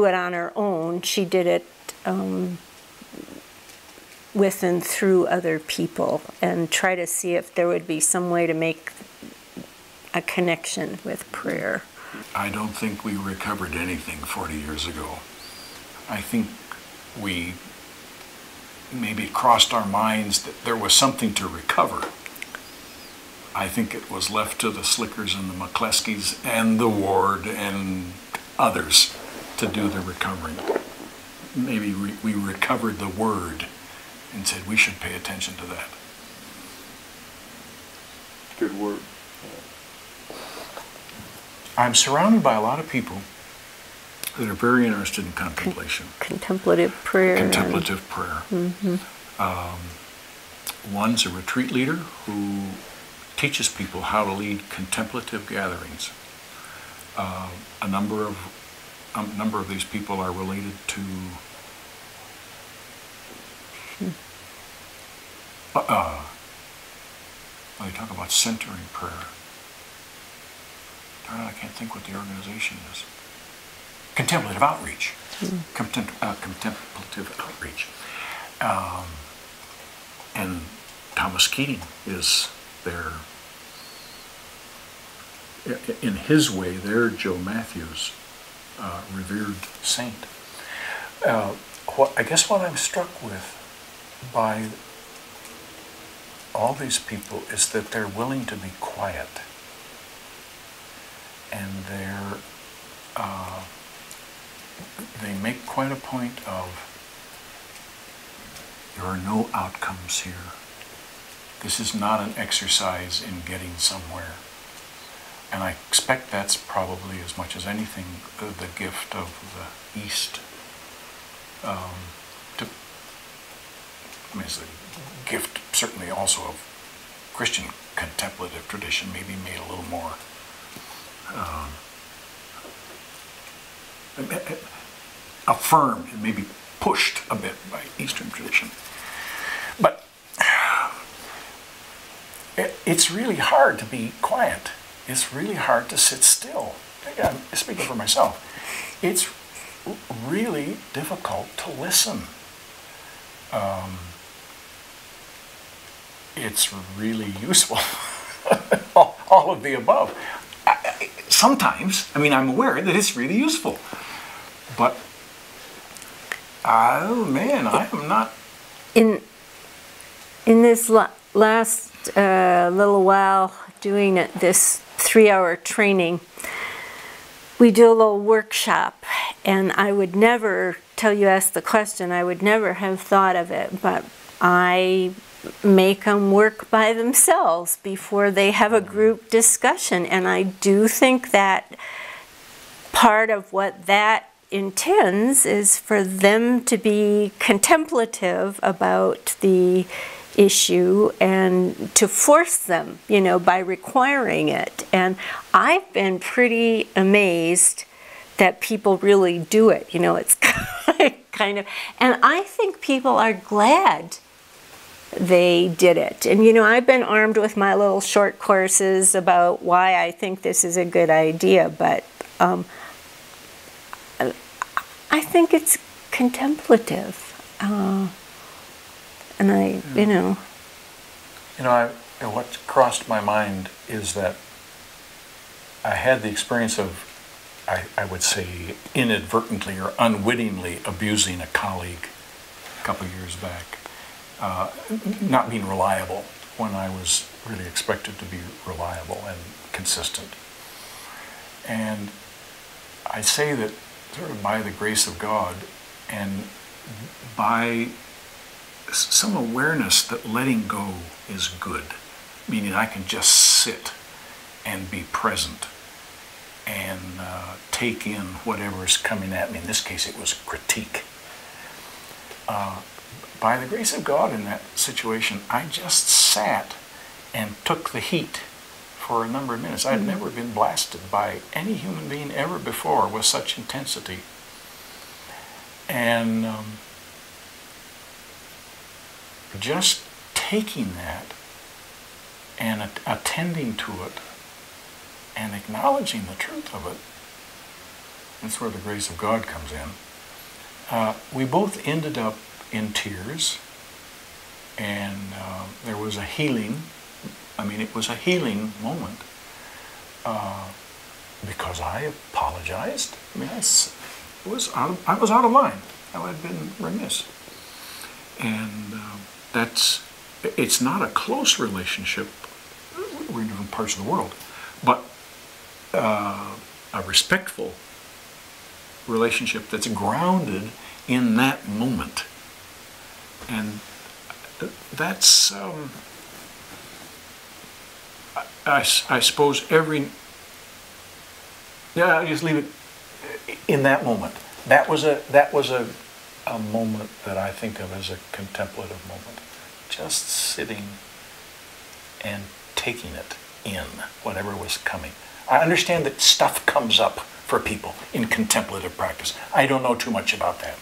it on her own. She did it with and through other people, and try to see if there would be some way to make a connection with prayer. I don't think we recovered anything 40 years ago. I think we maybe it crossed our minds that there was something to recover. I think it was left to the Slickers and the McCleskys and the Ward and others to do the recovering. Maybe we recovered the word and said we should pay attention to that. Good word. I'm surrounded by a lot of people that are very interested in contemplation. Contemplative prayer. Contemplative prayer. One's a retreat leader who teaches people how to lead contemplative gatherings. A number of these people are related to they talk about centering prayer. I can't think what the organization is. Contemplative outreach. Contemplative outreach. And Thomas Keating is their, in his way, they're Joe Matthews' revered saint. I guess what I'm struck with by all these people is that they're willing to be quiet, and they make quite a point of, there are no outcomes here. This is not an exercise in getting somewhere. And I expect that's probably, as much as anything, the gift of the East. It's a gift certainly also of Christian contemplative tradition, maybe made a little more affirmed, and maybe pushed a bit by Eastern tradition. But it's really hard to be quiet. It's really hard to sit still. I'm speaking for myself. It's really difficult to listen. It's really useful. all of the above. Sometimes, I mean, I'm aware that it's really useful. But, oh man, I am not... In this last little while doing this 3-hour training, we do a little workshop, and I would never, till you asked the question, I would never have thought of it, but I make them work by themselves before they have a group discussion, and I do think that part of what that intends is for them to be contemplative about the issue and to force them, you know, by requiring it. And I've been pretty amazed that people really do it. You know, it's kind of, and I think people are glad they did it. And you know, I've been armed with my little short courses about why I think this is a good idea, but I think it's contemplative. And I, what crossed my mind is that I had the experience of, I would say, inadvertently or unwittingly abusing a colleague a couple of years back, not being reliable when I was really expected to be reliable and consistent. And I say that sort of by the grace of God and by some awareness that letting go is good, meaning I can just sit and be present and take in whatever is coming at me. In this case, it was critique. By the grace of God in that situation, I just sat and took the heat for a number of minutes. I'd never been blasted by any human being ever before with such intensity. And just taking that and attending to it and acknowledging the truth of it, that's where the grace of God comes in. We both ended up in tears, and there was a healing. I mean, it was a healing moment because I apologized. I mean, I was out of line. I would have been remiss. And it's not a close relationship. We're in different parts of the world, but a respectful relationship that's grounded in that moment. And that's, I suppose I just leave it in that moment. That was a moment that I think of as a contemplative moment. Just sitting and taking it in, whatever was coming. I understand that stuff comes up for people in contemplative practice. I don't know too much about that.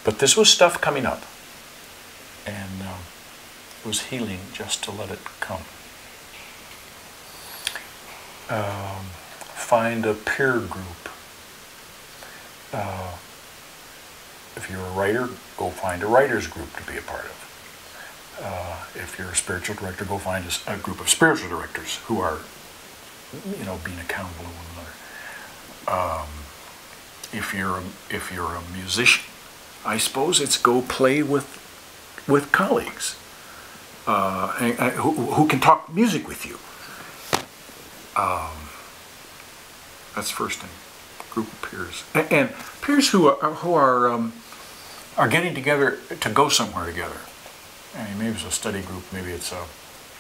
But this was stuff coming up. And it was healing just to let it come. Find a peer group. If you're a writer, go find a writer's group to be a part of. If you're a spiritual director, go find a group of spiritual directors who are, being accountable to one another. If you're a musician, I suppose it's go play with colleagues who can talk music with you. That's the first thing. Group of peers, and peers who are getting together to go somewhere together. I mean, maybe it's a study group, maybe it's a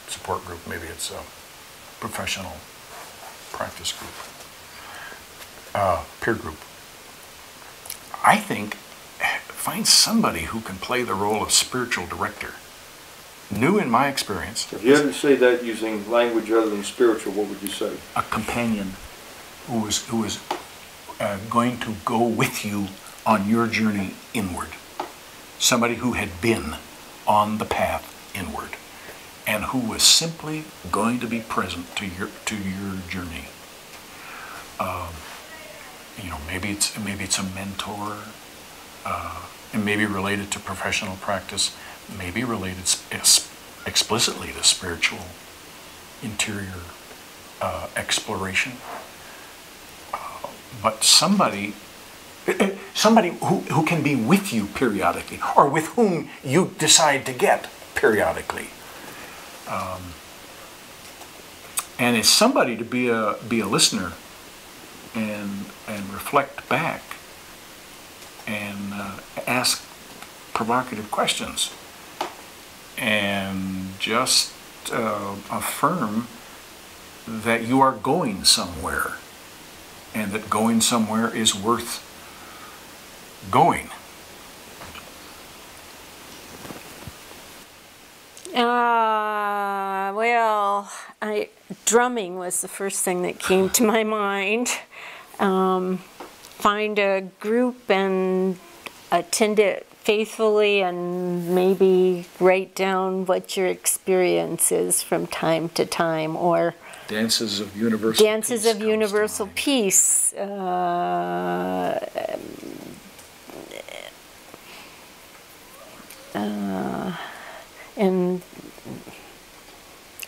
support group, maybe it's a professional practice group, peer group. I think find somebody who can play the role of spiritual director. New in my experience. If you had to say that using language other than spiritual, what would you say? A companion who is going to go with you on your journey inward. Somebody who had been on the path inward and who was simply going to be present to your journey. Maybe it's a mentor, and maybe related to professional practice, maybe related explicitly to spiritual interior exploration. But somebody who can be with you periodically, or with whom you decide to get periodically. And it's somebody to be a listener and reflect back and ask provocative questions and just affirm that you are going somewhere and that going somewhere is worth going. Drumming was the first thing that came to my mind. Find a group and attend it faithfully, and maybe write down what your experience is from time to time, or Dances of Universal Peace. Peace. and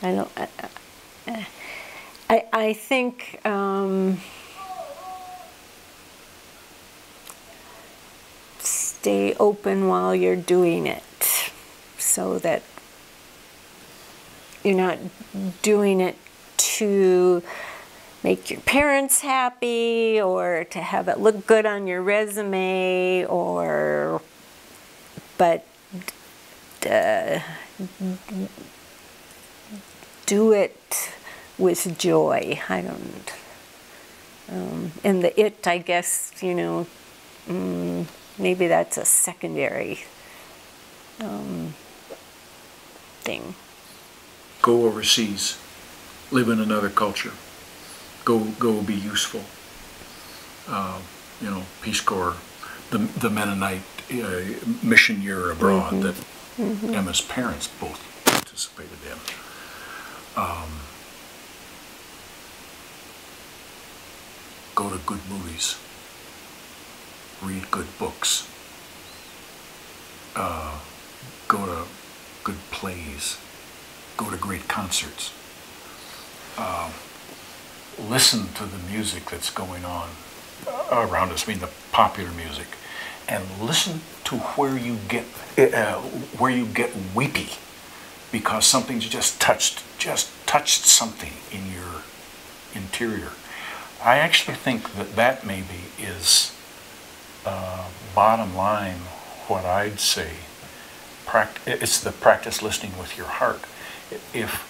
I don't. I think stay open while you're doing it, so that you're not doing it to make your parents happy or to have it look good on your resume, but do it with joy. I don't. And the it, I guess, maybe that's a secondary thing. Go overseas, live in another culture, go be useful. Peace Corps, the Mennonite mission year abroad that Emma's parents both participated in. Go to good movies, read good books, go to good plays, go to great concerts, listen to the music that's going on around us, the popular music, and listen to where you get weepy because something's just touched something in your interior. I actually think that maybe is bottom line what I'd say. It's the practice listening with your heart. If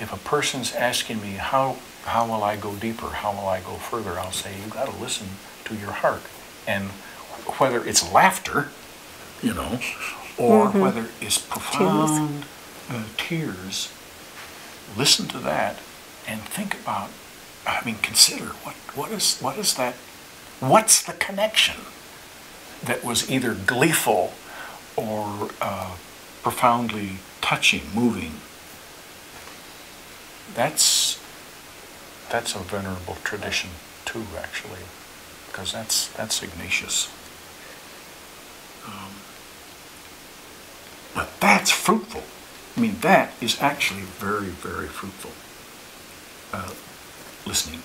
a person's asking me how will I go deeper, how will I go further, I'll say you've got to listen to your heart, and whether it's laughter, or whether it's profound tears, listen to that and think about. Consider what is that? What's the connection that was either gleeful or profoundly touching, moving? That's a venerable tradition too, actually, because that's Ignatius. But that's fruitful. That is actually very, very fruitful. Listening.